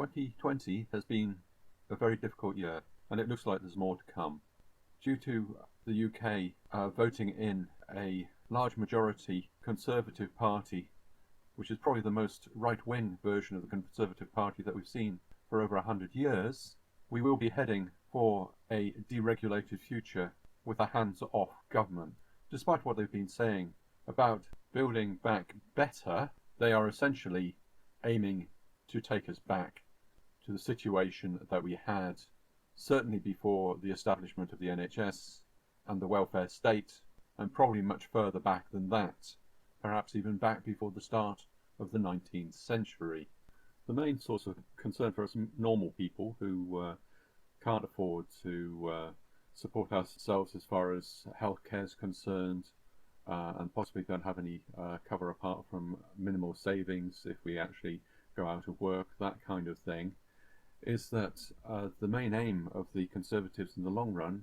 2020 has been a very difficult year, and it looks like there's more to come. Due to the UK voting in a large majority Conservative Party, which is probably the most right-wing version of the Conservative Party that we've seen for over 100 years, we will be heading for a deregulated future with a hands-off government. Despite what they've been saying about building back better, they are essentially aiming to take us back to the situation that we had certainly before the establishment of the NHS and the welfare state, and probably much further back than that, perhaps even back before the start of the 19th century. The main source of concern for us normal people who can't afford to support ourselves as far as healthcare is concerned, and possibly don't have any cover apart from minimal savings if we actually go out of work, that kind of thing, is that the main aim of the Conservatives in the long run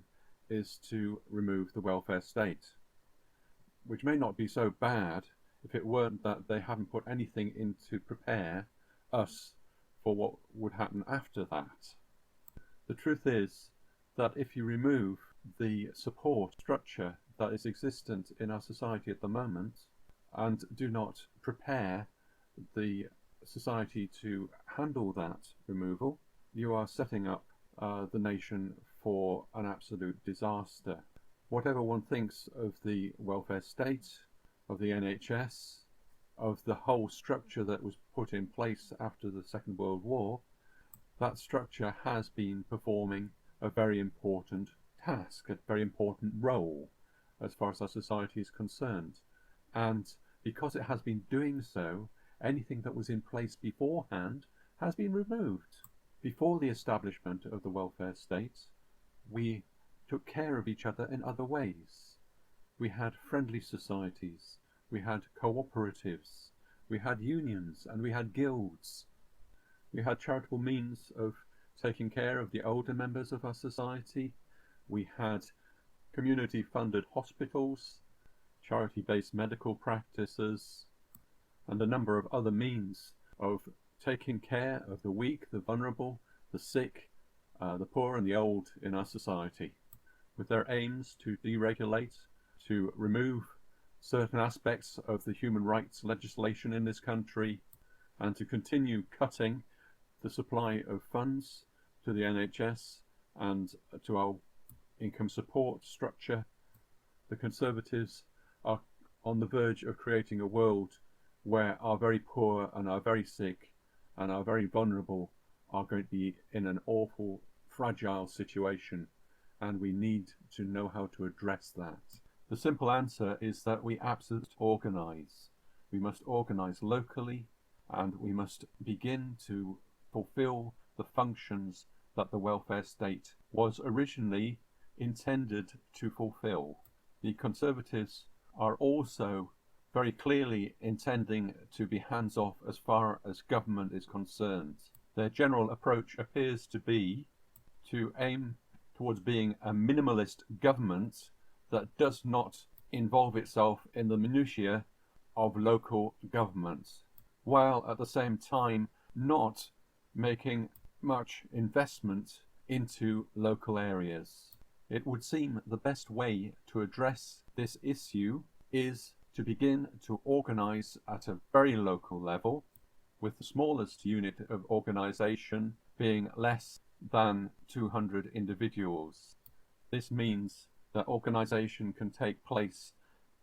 is to remove the welfare state, which may not be so bad if it weren't that they haven't put anything in to prepare us for what would happen after that. The truth is that if you remove the support structure that is existent in our society at the moment and do not prepare the society to handle that removal, you are setting up the nation for an absolute disaster. Whatever one thinks of the welfare state, of the NHS, of the whole structure that was put in place after the Second World War, that structure has been performing a very important task, a very important role as far as our society is concerned. And because it has been doing so, anything that was in place beforehand has been removed. Before the establishment of the welfare state, we took care of each other in other ways. We had friendly societies, we had cooperatives, we had unions, and we had guilds. We had charitable means of taking care of the older members of our society. We had community-funded hospitals, charity-based medical practices, and a number of other means of taking care of the weak, the vulnerable, the sick, the poor and the old in our society, with their aims to deregulate, to remove certain aspects of the human rights legislation in this country, and to continue cutting the supply of funds to the NHS and to our income support structure. The Conservatives are on the verge of creating a world where our very poor and our very sick and our very vulnerable are going to be in an awful, fragile situation, and we need to know how to address that. The simple answer is that we absolutely organise. We must organise locally, and we must begin to fulfil the functions that the welfare state was originally intended to fulfil. The Conservatives are also very clearly intending to be hands-off as far as government is concerned. Their general approach appears to be to aim towards being a minimalist government that does not involve itself in the minutiae of local government, while at the same time not making much investment into local areas. It would seem the best way to address this issue is to begin to organise at a very local level, with the smallest unit of organisation being less than 200 individuals. This means that organisation can take place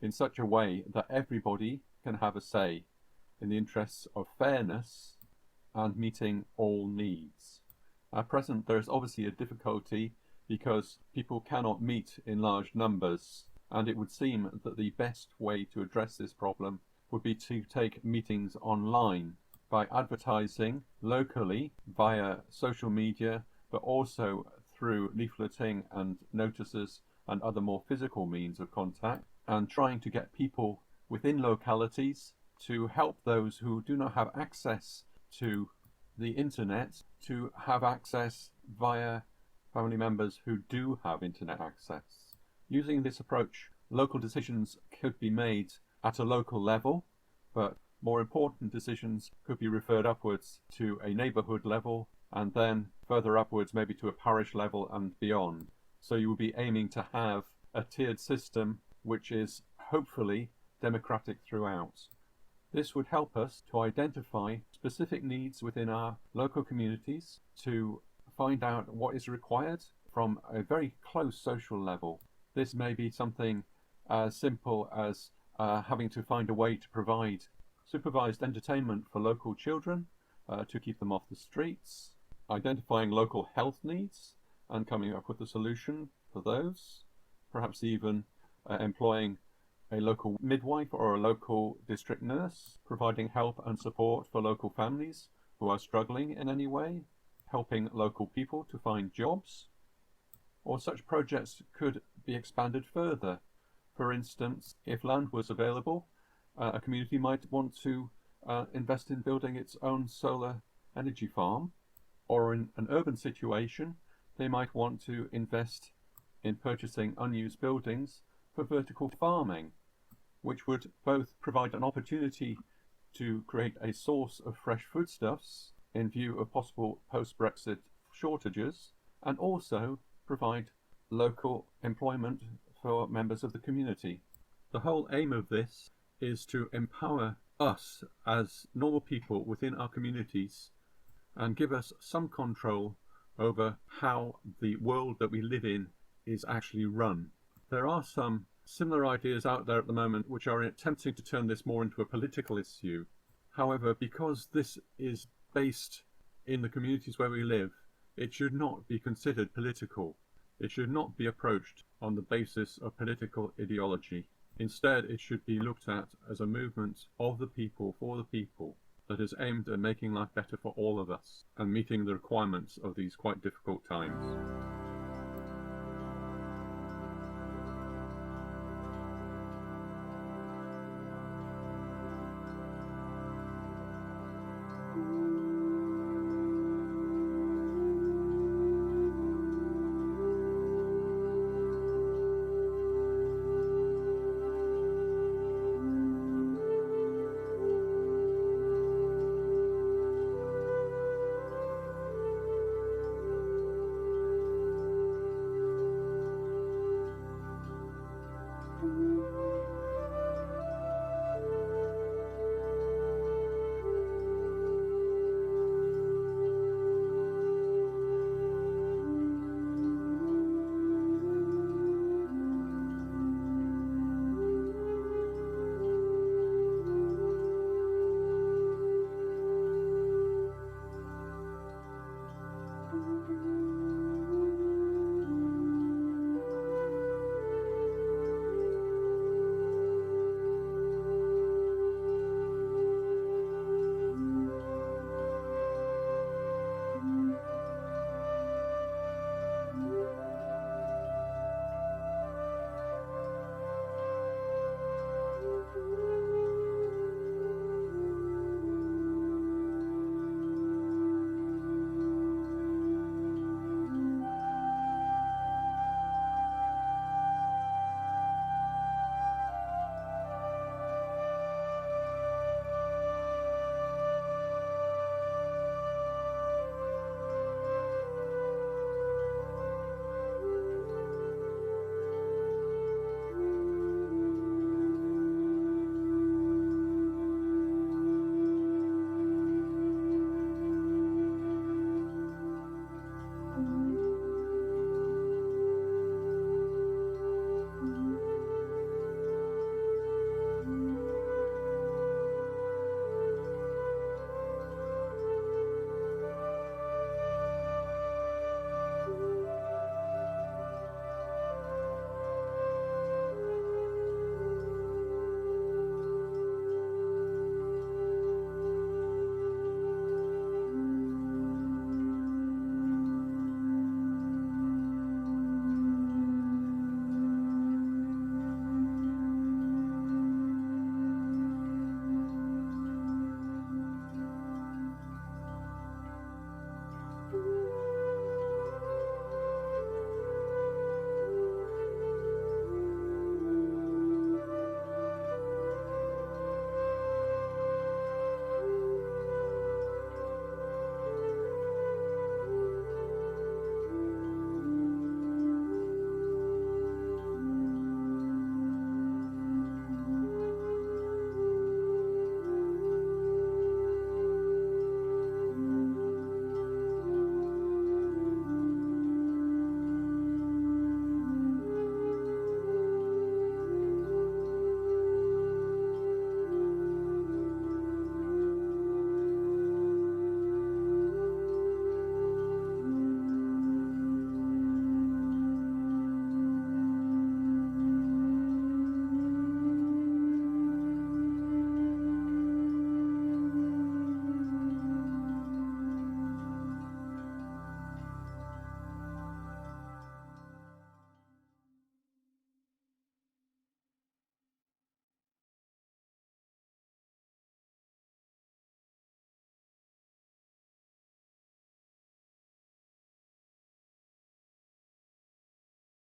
in such a way that everybody can have a say in the interests of fairness and meeting all needs. At present, there is obviously a difficulty because people cannot meet in large numbers, and it would seem that the best way to address this problem would be to take meetings online by advertising locally via social media, but also through leafleting and notices and other more physical means of contact, and trying to get people within localities to help those who do not have access to the internet to have access via family members who do have internet access. Using this approach, local decisions could be made at a local level, but more important decisions could be referred upwards to a neighbourhood level, and then further upwards maybe to a parish level and beyond. So you will be aiming to have a tiered system which is hopefully democratic throughout. This would help us to identify specific needs within our local communities, to find out what is required from a very close social level. This may be something as simple as having to find a way to provide supervised entertainment for local children to keep them off the streets, identifying local health needs and coming up with a solution for those, perhaps even employing a local midwife or a local district nurse, providing help and support for local families who are struggling in any way, helping local people to find jobs. Or such projects could be expanded further. For instance, if land was available, a community might want to invest in building its own solar energy farm, or in an urban situation, they might want to invest in purchasing unused buildings for vertical farming, which would both provide an opportunity to create a source of fresh foodstuffs in view of possible post-Brexit shortages, and also provide local employment for members of the community. The whole aim of this is to empower us as normal people within our communities and give us some control over how the world that we live in is actually run. There are some similar ideas out there at the moment which are attempting to turn this more into a political issue. However, because this is based in the communities where we live, it should not be considered political. It should not be approached on the basis of political ideology. Instead, it should be looked at as a movement of the people for the people that is aimed at making life better for all of us and meeting the requirements of these quite difficult times.